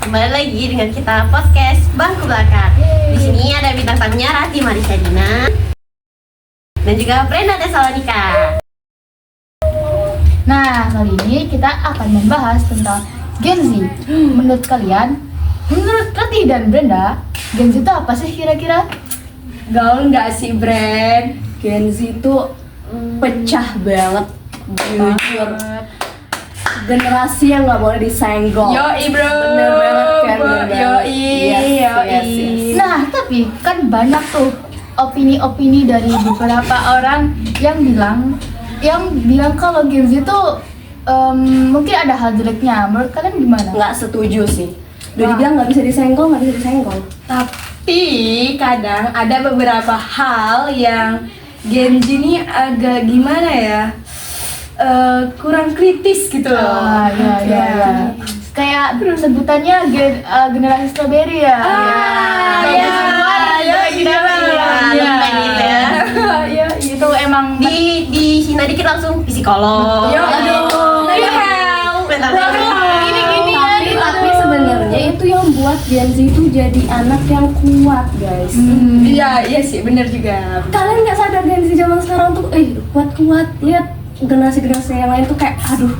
Kembali lagi dengan kita podcast Bangku Belakang. Di sini ada bintang tamunya Rati Marisa Dina dan juga Brenda Tesalonika. Nah, kali ini kita akan membahas tentang Gen Z. Menurut kalian, menurut Rati dan Brenda, Gen Z itu apa sih kira-kira? Gaul nggak sih, Brand? Gen Z tuh pecah banget, jujur. Generasi yang nggak boleh disenggol. Yoi bro. Bener banget kan? Bener banget. Yoi. Yes. Nah, tapi kan banyak tuh opini-opini dari beberapa orang yang bilang kalau Gen Z itu mungkin ada hal jeleknya. Menurut kalian gimana? Nggak setuju sih. Udah dibilang nggak bisa disenggol. Tapi kadang ada beberapa hal yang Gen Z ini agak gimana ya, kurang kritis gitu loh. Ya. Kayak sebutannya generasi strawberry ya. Iya. Itu emang Di sini dikit langsung psikolog. Tapi sebenarnya itu yang buat Gen Z itu jadi anak yang kuat, guys. Iya sih, bener juga. Kalian nggak sadar Gen Z zaman sekarang tuh kuat. Lihat generasi yang lain tuh kayak aduh.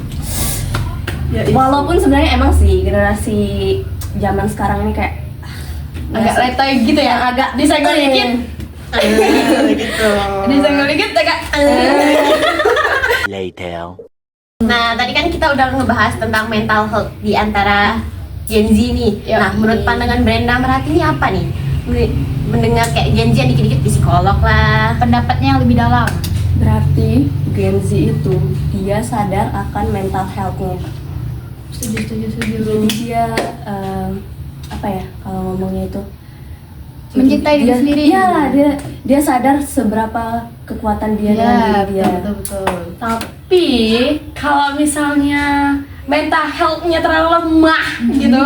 Walaupun sebenarnya emang sih generasi zaman sekarang ini kayak Agak letoy gitu ya, agak disenggol dikit. Gitu. Disenggol dikit agak Later. Nah, tadi kan kita udah ngebahas tentang mental health di antara Gen Z nih. Yoi. Nah, menurut pandangan Brenda Merati ini apa nih? Mendengar kayak Gen Z yang dikit-dikit psikolog lah. pendapatnya yang lebih dalam. berarti Gen Z itu dia sadar akan mental health-nya. Setuju. Jadi dia apa ya kalau ngomongnya itu Mencintai diri sendiri. Iya, dia sadar seberapa kekuatan dia dengan diri dia. Betul. Tapi kalau misalnya mental health-nya terlalu lemah gitu,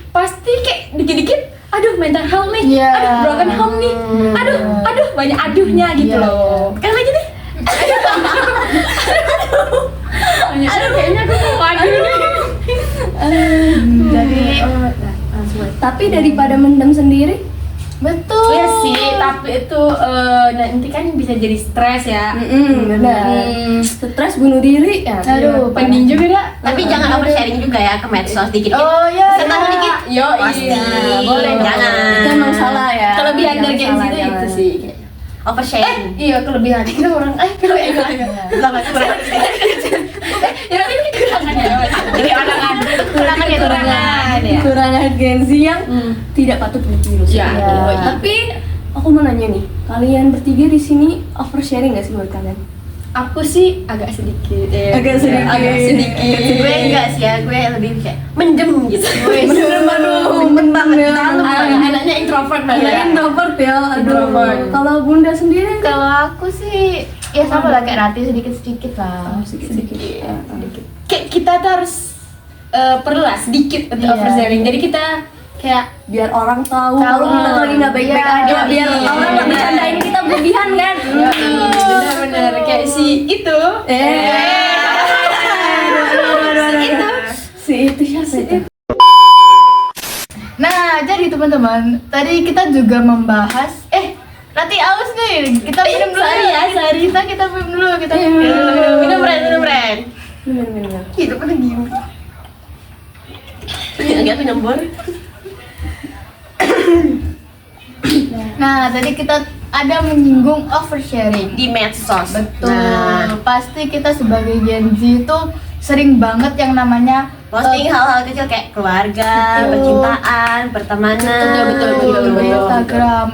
pasti kayak dikit-dikit aduh mental health nih, Iya. aduh broken home nih, aduh banyak aduhnya gitu Iya. loh. Kan lagi nih, aduh kayaknya aku mau aduh nih. Jadi Tapi daripada mendem sendiri, betul. Iya sih, tapi itu nanti kan bisa jadi stres ya. benar. Stres bunuh diri ya. Aduh, Pening juga dah. Tapi jangan oversharing juga ya ke medsos dikit-dikit. Oh iya. Senang dikit. Yo, Pasti. iya, boleh. Jangan. Itu emang salah ya. Kelebihan dari Gen Z Jangan itu salah, itu jangan. sih. Oversharing. Iya, kelebihan kita orang kelebihan. Ya ini kekurangan ya. Jadi kekurangan ya. Kekurangan Gen Z yang tidak patut ditiru. Iya. Tapi aku mau nanya nih, kalian bertiga di sini oversharing nggak sih menurut kalian? Aku sih agak sedikit. Agak sedikit. Gue enggak sih ya, gue lebih kayak mendem gitu. Anaknya introvert banget. Kalian introvert ya, Introvert. aduh. Kalau Bunda sendiri? Kalau aku sih ya sama lah kayak Rati sedikit-sedikit lah. Sedikit. Kayak kita tuh harus perlu lah sedikit untuk Iya. oversharing. Jadi kita kayak Biar orang tahu Tahu. kalau kita tuh lagi nggak baik-baik Iya, aja, biar iya. orang nggak bercandain kita berlebihan kan? benar-benar kayak si itu. Si itu siapa itu? Nah, jadi teman-teman, tadi kita juga membahas Rati aus nih. Kita minum dulu sorry ya. Kita minum dulu, kita minum dulu. Minum brand. Bener. Hidup kan gini. Enggak minum bor. Nah, tadi kita ada menyinggung oversharing. Di medsos. Betul. Nah, Pasti kita sebagai Gen Z itu sering banget yang namanya posting hal-hal kecil kayak keluarga, Betul. percintaan, pertemanan. betul di Instagram.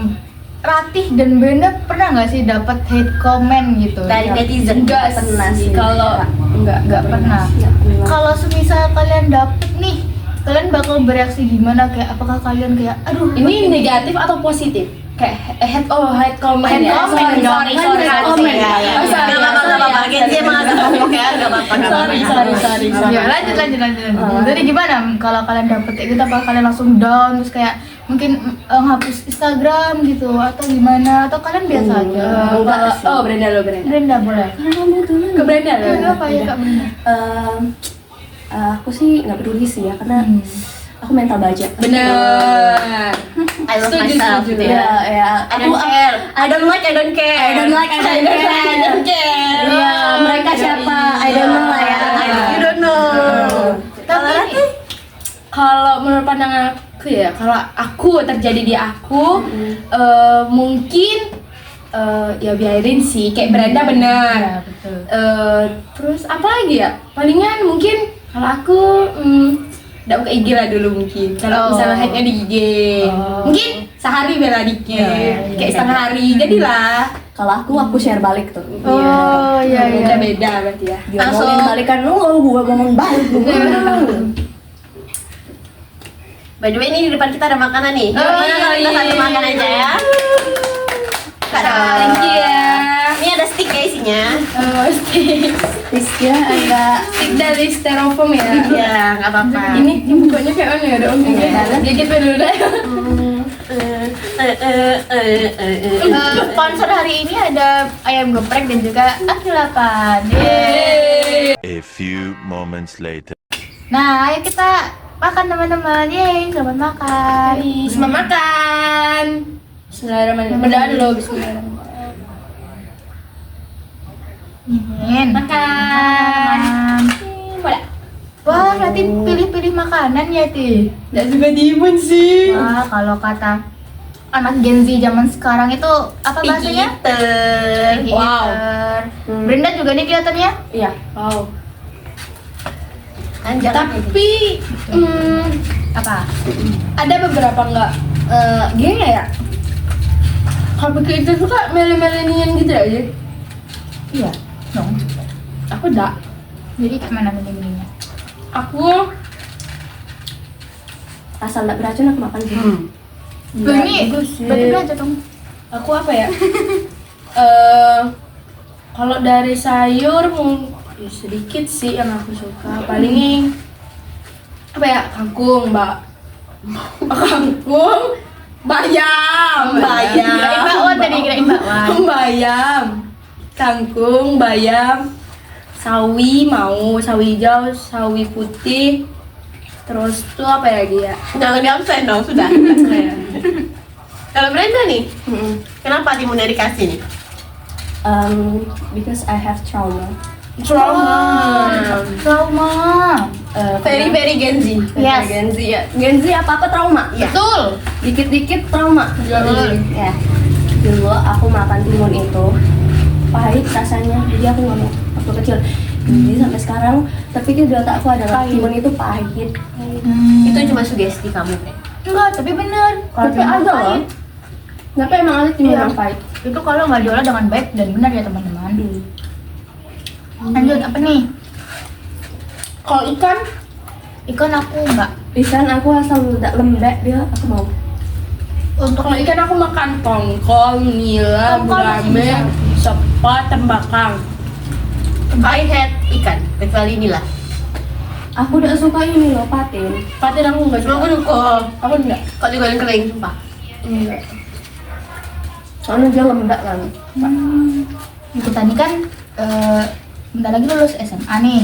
Ratih dan Brenda pernah nggak sih dapat hate comment gitu? Dari netizen. Enggak Pernah sih. Kalau Nggak pernah. Kalau semisal kalian dapet nih, kalian bakal bereaksi gimana? Kayak apakah kalian kayak aduh ini negatif atau positif? Kayak hate comment Hate ya. comment dong. Sorry. Hate comment. Ya, ya. Oh, sorry. Nggak apa-apa. Gen Z emang agak ngomong ya, nggak apa-apa. Sorry. Ya, lanjut. Jadi gimana kalau kalian dapet kayak gitu, apa kalian langsung down terus kayak mungkin hapus Instagram gitu atau gimana, atau kalian biasa aja? Oh, Brenda lo, Brenda. Brenda boleh. Ke Brenda lo. Apa ya Kak Brenda? Aku sih nggak peduli sih ya, karena aku mental baja. Bener. I love Setuju, myself setuju. gitu ya. Ya, I don't care. I don't like, I don't care. I don't like, I don't care. I don't care. Iya, mereka siapa? I don't know lah ya. You don't know. Kalau Tapi Rati? Kalau menurut pandangan aku ya, kalau aku terjadi di aku, mungkin ya biarin sih, kayak Brenda benar. ya betul. Terus apa lagi ya? Palingan mungkin kalau aku nggak buka IG lah dulu mungkin. Kalau Oh. misalnya hacknya di IG, Oh. mungkin sehari bela dikit, Ya, kayak setengah hari, jadilah. Kalau aku share balik tuh. Oh iya iya. Beda-beda berarti ya. Dia Langsung. ngomongin balikan lu, gua ngomong balik. By the way, ini di depan kita ada makanan nih. Oh, Gimana kalau kita iya. sambil makan aja ya? Ada. Thank you ya. Ini ada stick ya isinya. Stick Rizky agak dari styrofoam ya. Ya, nggak apa-apa. Ini bukanya kayak mana ya? Ada om dikit dulu deh. Sponsor hari ini ada ayam geprek dan juga Akilapan. Yeay. A few moments later. Nah, ayo kita makan teman-teman. Yeay, selamat makan. Selamat makan. Bismillahirrahmanirrahim. Berdoa dulu. Bismillahirrahmanirrahim. Ingin Makan. Boleh. Wah, berarti pilih-pilih makanan ya, Ti. Nggak suka timun sih. Wah, kalau kata anak Gen Z zaman sekarang itu apa bahasanya? Picky Wow. eater. Brenda juga nih kelihatannya. iya. Wow. Kan jangan Tapi Apa? ada beberapa nggak gimana ya? Kalau pikir itu suka milenian gitu aja. Iya, dong. Aku enggak. Jadi kayak mana milih-milihnya? Aku Asal nggak beracun aku makan sih. Loh, ini bagus sih. berarti belajar dong. Aku apa ya? Kalau dari sayur ya sedikit sih yang aku suka. Paling apa ya? Kangkung, Mbak. Kangkung, bayam. Kirain bakwan tadi, kirain bakwan. Bayam. Kangkung, bayam. Sawi mau, sawi hijau, sawi putih. Terus tuh apa lagi ya? jangan di absen dong, sudah. Kalau Brenda nih, kenapa timunnya dikasih nih? Because I have trauma. Trauma. Very very Gen Z. Yes. Gen Z ya. Gen Z apa trauma? Iya. Betul. Dikit-dikit trauma. Betul. Ya. Dulu aku makan timun itu pahit rasanya, jadi aku nggak mau waktu kecil. Jadi sampai sekarang terpikir di otakku adalah timun itu pahit. Itu cuma sugesti kamu, Bre. Enggak, tapi bener. Kalau Tapi timun ada loh. pahit, Kenapa emang ada timun Iya. yang pahit? itu kalau nggak diolah dengan baik dan benar ya teman-teman. Lanjut apa nih? Kalau ikan, Ikan aku enggak. Ikan aku asal udah lembek dia aku mau. Untuk kalau ikan aku makan tongkol, nila, Tongkol masih gurame, bisa. sepat, tembakang. I hate ikan, kecuali inilah. Aku udah suka ini loh patin. Patin aku nggak Cuma suka. aku suka. Aku enggak. Kalau digoreng kering, sumpah. Enggak. Soalnya dia lembek kan. kita nih kan bentar lagi lulus SMA nih,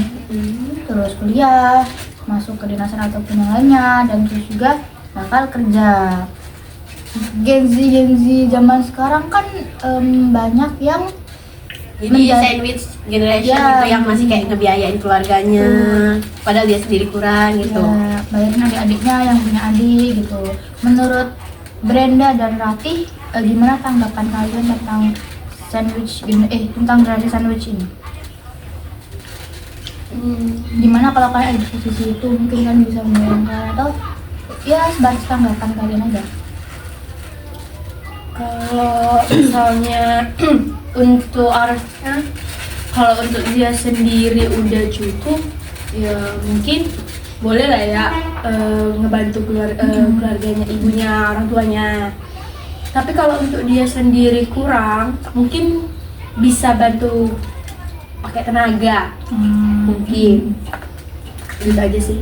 terus kuliah, masuk ke dinasan ataupun yang lainnya, dan terus juga bakal kerja. Gen Z zaman sekarang kan banyak yang Jadi Menjadi- sandwich generation Ya. gitu yang masih kayak ngebiayain keluarganya, padahal dia sendiri kurang gitu. ya, bayarin adik-adiknya yang punya adik gitu. Menurut Brenda dan Ratih, gimana tanggapan kalian tentang tentang generasi sandwich ini? Gimana kalau kalian ada di posisi itu, mungkin kalian bisa membayangkan atau ya sebatas tanggapan kalian aja. Kalau misalnya untuk arahnya, kalau untuk dia sendiri udah cukup, ya mungkin boleh lah ya ngebantu keluarganya, ibunya, orang tuanya. Tapi kalau untuk dia sendiri kurang, mungkin bisa bantu pakai tenaga, mungkin. Gitu aja sih.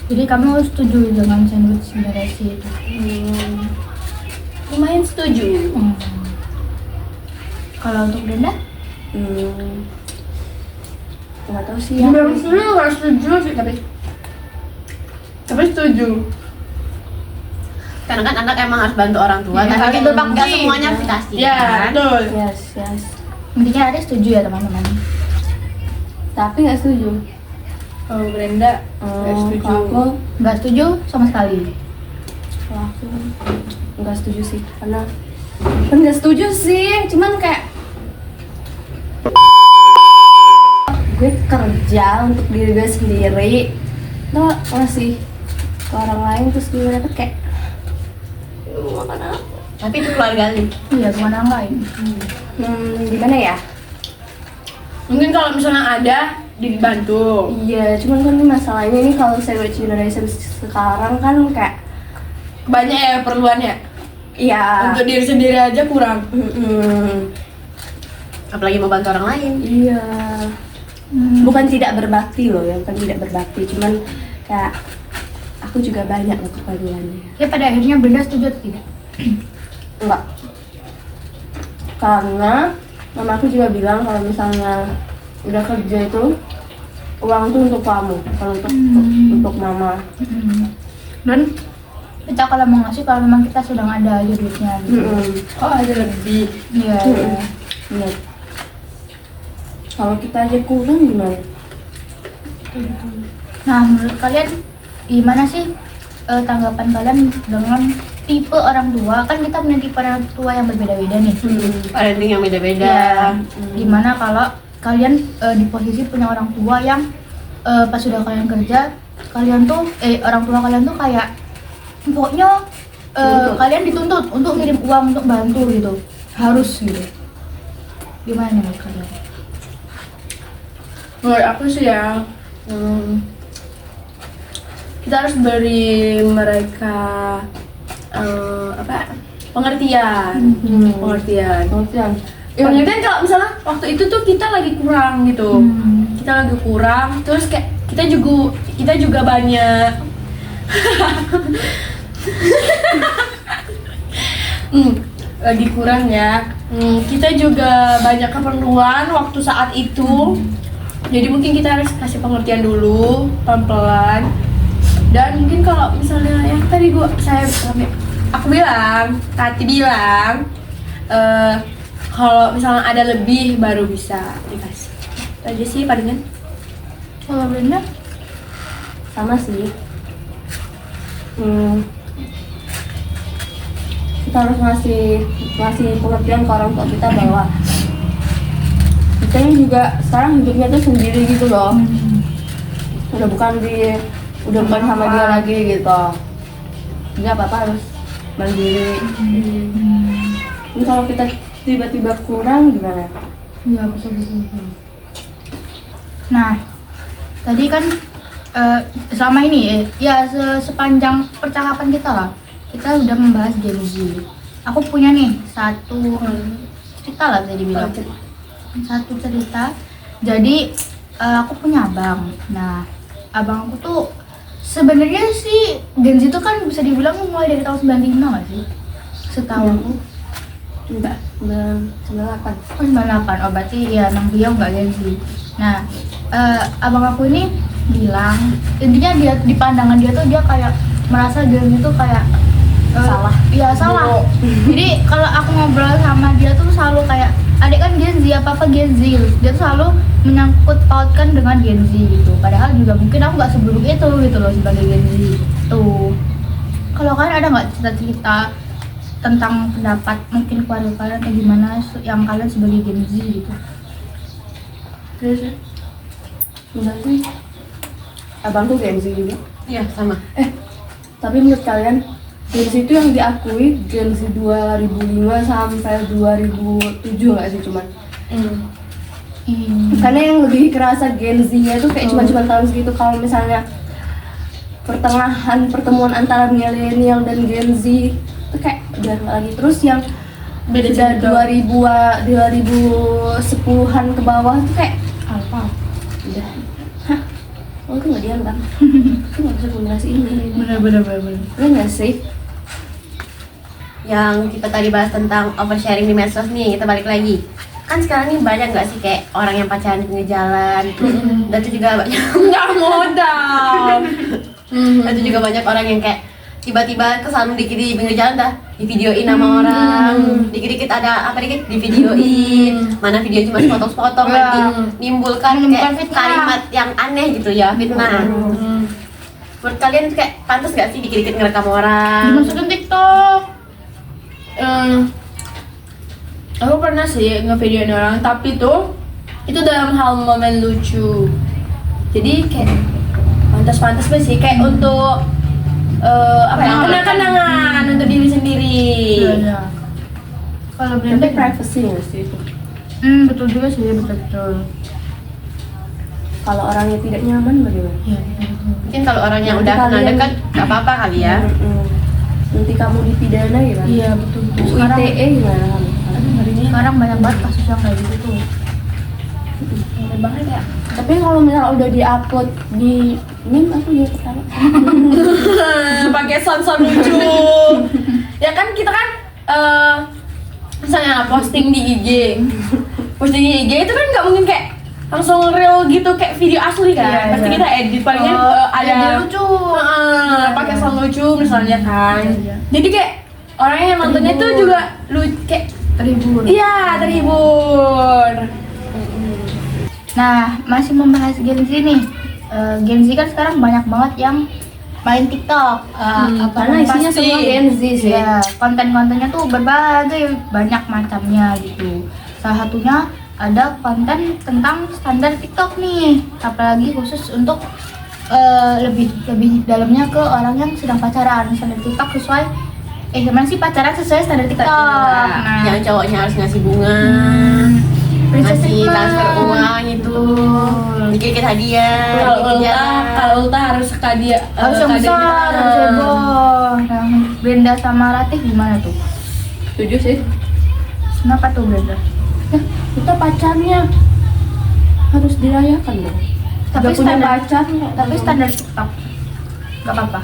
Jadi kamu setuju dengan sandwich generasi itu? Lumayan setuju. Kalau untuk Brenda? Nggak tahu sih ya. Belum setuju, nggak setuju sih tapi. Tapi setuju. Karena kan anak emang harus bantu orang tua, Iya, tapi harus kan berbakti. nggak semuanya harus dikasih. Ya, kan? betul. Yes. Intinya ada setuju ya teman-teman. Tapi nggak setuju. Oh, Brenda nggak setuju. Kalau Nggak setuju sama sekali. aku nggak setuju sih, karena kan nggak setuju sih, cuman kayak gue kerja untuk diri gue sendiri, lo ngasih ke orang lain terus gue dapet kayak makan apa? Tapi itu keluarga lu. Iya, kemana lain. Gimana ya? Mungkin kalau misalnya ada dibantu. Iya, cuman kan ini masalahnya ini kalau sandwich generation sekarang kan kayak Banyak ya perluannya. iya. Untuk diri sendiri aja kurang. Apalagi mau bantu orang lain. Iya. Bukan tidak berbakti loh ya, bukan tidak berbakti, cuman kayak aku juga banyak loh keperluannya. Ya pada akhirnya Brenda setuju atau tidak? Enggak. Karena mamaku juga bilang kalau misalnya udah kerja itu uang itu untuk kamu, bukan untuk mama. Dan kita kalau mau ngasih kalau memang kita sedang ada aja duitnya gitu. Oh, ada lebih. Iya. Benar. Kalau kita aja kurang gimana? Nah, menurut kalian gimana sih tanggapan kalian dengan tipe orang tua? Kan kita punya tipe orang tua yang berbeda-beda nih. Parenting yang beda-beda. Ya, gimana kalau kalian di posisi punya orang tua yang pas sudah kalian kerja, kalian tuh orang tua kalian tuh kayak pokoknya kalian dituntut untuk ngirim uang untuk bantu gitu, harus gitu. Gimana nih menurut kalian? Menurut aku sih ya, kita harus beri mereka pengertian. Pengertian. Pengertian kalau misalnya waktu itu tuh kita lagi kurang gitu. Kita lagi kurang, terus kayak kita juga banyak lagi kurang ya. Kita juga banyak keperluan waktu saat itu. Jadi mungkin kita harus kasih pengertian dulu, pelan-pelan. Dan mungkin kalau misalnya yang tadi aku bilang, Tati bilang, kalau misalnya ada lebih baru bisa dikasih. Itu aja sih palingan. Kalau Brenda? Sama sih. Kita harus ngasih pengertian ke orang tua kita bahwa kita ini juga sekarang hidupnya tuh sendiri gitu loh. Udah bukan sama dia lagi gitu. Jadi apa-apa harus mandiri. Ini kalau kita tiba-tiba kurang gimana? Iya, betul. Nah, tadi kan selama ini ya sepanjang percakapan kita lah, kita udah membahas Gen Z. Aku punya nih satu cerita lah tadi bilang. Satu cerita. Jadi aku punya abang. Nah, abang aku tuh sebenarnya sih Gen Z itu kan bisa dibilang mulai dari tahun 95 nggak sih? Setahu aku. Enggak, 98. Oh, 98. Oh, berarti ya emang beliau nggak Gen Z. Nah, abang aku ini bilang, intinya dia di pandangan dia tuh dia kayak merasa Gen Z itu kayak Salah. Iya, salah. Jadi kalau aku ngobrol sama dia tuh selalu kayak, adik kan Gen Z, apa Gen Z. Dia tuh selalu menyangkut pautkan dengan Gen Z gitu. Padahal juga mungkin aku nggak seburuk itu gitu loh sebagai Gen Z. Tuh. Kalau kalian ada nggak cerita-cerita tentang pendapat mungkin keluarga kalian kayak gimana yang kalian sebagai Gen Z gitu? Terus enggak sih. Abangku Gen Z juga. Iya, sama. Tapi menurut kalian Gen Z itu yang diakui Gen Z 2005 sampai 2007 nggak sih cuman? Karena yang lebih kerasa Gen Z-nya itu kayak cuma tahun segitu. Kalau misalnya pertemuan antara milenial dan Gen Z itu kayak udah nggak lagi. Terus yang Beda udah cerita. 2010-an ke bawah itu kayak apa? Udah. Hah? Oh, itu nggak dianggap. Itu nggak bisa generasi ini. Bener. Iya nggak sih? Yang kita tadi bahas tentang oversharing di medsos nih, kita balik lagi. Kan sekarang nih banyak nggak sih kayak orang yang pacaran di pinggir jalan, dan itu juga banyak. Nggak modal. Itu juga banyak orang yang kayak tiba-tiba kesana dikit di pinggir jalan dah di videoin sama orang, dikit-dikit ada apa dikit di videoin, mana video cuma sepotong-sepotong nanti nimbulkan kayak kalimat yang aneh gitu ya, fitnah. Menurut kalian kayak pantas gak sih dikit-dikit ngerekam orang? Dimasukin TikTok. Aku pernah sih ngevideoin orang, tapi tuh itu dalam hal momen lucu. Jadi kayak pantas-pantas banget sih, kayak untuk apa ya, kenang-kenangan untuk diri sendiri. Iya. Kalau Brenda Tapi privacy nggak sih itu? betul juga sih, betul. Kalau orangnya tidak nyaman bagaimana? Iya. Mungkin kalau orang yang Nanti udah kenal kalian- dekat gak apa-apa kali ya. Nanti kamu dipidana gimana? Iya betul. Sekarang, ITE gimana kamu? sekarang banyak banget kasus yang kayak gitu tuh. Ngeri banget ya. Tapi kalau misalnya udah diupload di meme aku juga ketawa. Pakai sound lucu. Ya kan kita kan misalnya posting di IG itu kan nggak mungkin kayak langsung real gitu kayak video asli kan. Iya, Pasti iya. kita edit palingan ada Jadi lucu. pakai sound lucu misalnya kan. Iya. Jadi kayak orang yang nontonnya tuh juga lucu kayak Terhibur. iya terhibur. Nah, masih membahas Gen Z nih. Gen Z kan sekarang banyak banget yang main TikTok. Karena isinya pasti. semua Gen Z sih. Ya, konten-kontennya tuh berbagai banyak macamnya gitu. Salah satunya ada konten tentang standar TikTok nih, apalagi khusus untuk lebih dalamnya ke orang yang sedang pacaran. Standar TikTok sesuai gimana sih pacaran sesuai standar TikTok. Nah, Yang cowoknya harus ngasih bunga, princess ngasih treatment. transfer uang itu, dikit-dikit hadiah, Kalau dikit-dikit ulta, jalan. kalau ulta harus kadia harus yang besar, harus heboh. Nah, Brenda sama Latif gimana tuh? Setuju sih. Kenapa tuh Brenda? Kita pacarnya harus dirayakan dong. Tapi Udah punya standar- pacar kok. Tapi standar TikTok gak apa-apa.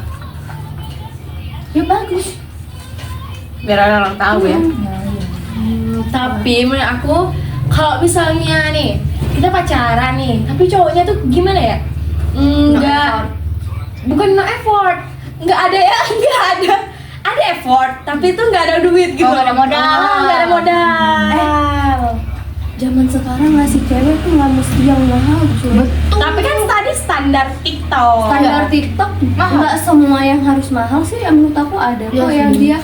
Ya bagus. Biar orang tahu ya. Nah, iya. Tapi menurut aku kalau misalnya nih kita pacaran nih, tapi cowoknya tuh gimana ya? Bukan no effort, nggak ada ya, nggak ada effort, tapi itu nggak ada duit gitu. Oh, nggak ada modal. Nggak ada modal. Zaman sekarang ngasih cewek tuh nggak mesti yang mahal cuy. Tapi kan tadi standar TikTok. Standar TikTok nggak semua yang harus mahal sih. Menurut aku ada Iya kok sih. yang dia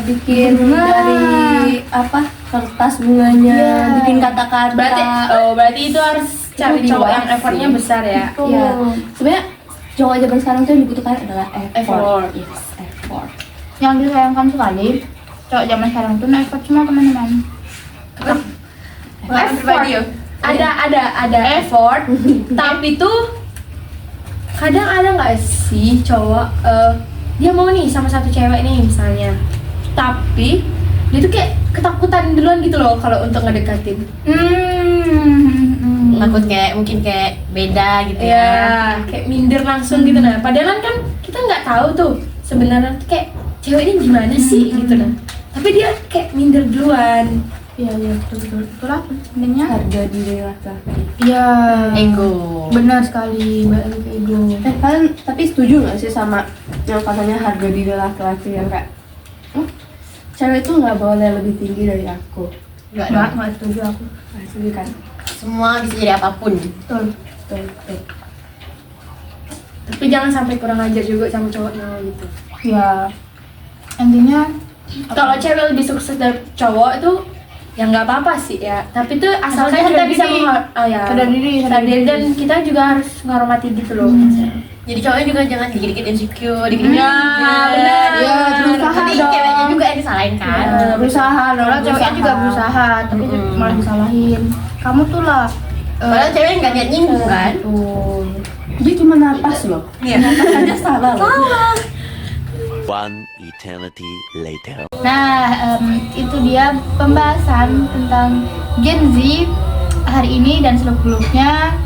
bikin Bunga. dari apa kertas bunganya, Iya. bikin kata-kata. Berarti itu harus cari Itu cowok yang dewasa. effortnya besar ya. Betul. Ya, sebenarnya cowok zaman sekarang tuh yang dibutuhkan adalah effort. Effort. Yes, effort. Yang disayangkan sekali, cowok zaman sekarang tuh effort semua teman-teman. Pengalaman pribadi ya. Ada effort, tapi tuh kadang ada nggak sih cowok dia mau nih sama satu cewek nih misalnya, tapi dia tuh kayak ketakutan duluan gitu loh kalau untuk ngedekatin. Takut kayak mungkin kayak beda gitu ya. Ya, kayak minder langsung gitu nah. Padahal kan kita nggak tahu tuh sebenarnya tuh kayak cewek ini gimana sih gitu nah. Tapi dia kayak minder duluan. Iya, betul. Itulah pentingnya. Harga diri laki-laki. Iya. Ego. Benar sekali, balik ke ego. Kalian tapi setuju nggak sih sama yang katanya harga diri laki-laki yang kayak cewek tuh nggak boleh lebih tinggi dari aku? Enggak Enggak, dong. enggak setuju aku. Nah, setuju kan? Semua bisa jadi apapun. Betul. Betul. Tapi jangan sampai kurang ajar juga sama cowoknya gitu. Ya. Intinya Kalau cewek lebih sukses dari cowok itu ya nggak apa-apa sih ya. Tapi tuh asalkan Asal kita sadar bisa diri. Sadar diri, sadar diri dan kita juga harus menghormati gitu loh. Jadi cowoknya juga jangan dikit-dikit insecure, dikit-dikit Ya, benar. Ya, berusaha Nanti dong. ceweknya juga yang disalahin kan. berusaha dong. Ceweknya juga berusaha, tapi malah disalahin. Kamu tuh lah. Padahal cewek nggak niat nyinggung kan. Betul. Dia cuma napas loh. Iya. Napas aja salah loh. One eternity later. Nah, itu dia pembahasan tentang Gen Z hari ini dan seluk-beluknya.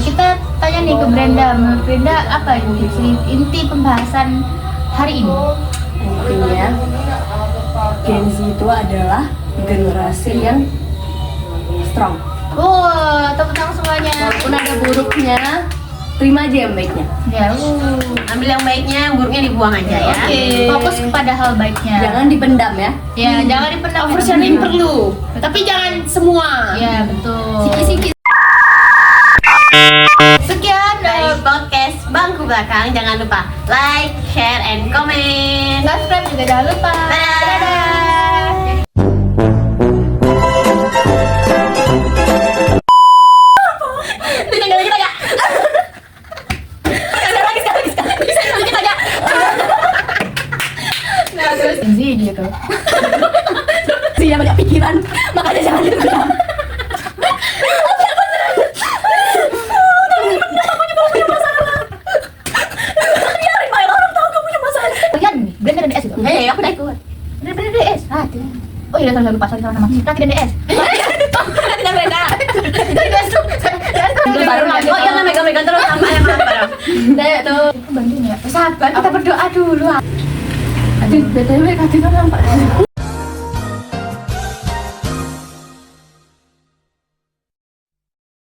Kita tanya nih ke Brenda, menurut Brenda apa inti pembahasan hari ini? Intinya Gen Z itu adalah generasi yang strong. Wow, tepuk tangan semuanya. Walaupun ada buruknya, terima aja yang baiknya. Ya, Ambil yang baiknya, yang buruknya dibuang aja ya. Oke. fokus kepada hal baiknya. Jangan dipendam ya. Ya, jangan dipendam. Oversharing perlu, tapi jangan semua. Ya, betul. Siki-siki. Sekian Dari podcast Bangku Belakang, jangan lupa like, share, and comment. subscribe juga jangan lupa. Dadah. Nah, terus Zi gitu. Dia banyak pikiran, makanya jangan dipendam. Kalian nih, Brenda dan DS itu. Aku udah ikut. Brenda DS. Rati. Oh iya, sorry lupa salah nama. Rati dan DS. Tidak beda. DS tuh. Oh iya, megang-megang terus sama yang apa dong? Tuh. Bantuin ya. Sabar, kita berdoa dulu. Aduh, BTW Kak Tina nampak.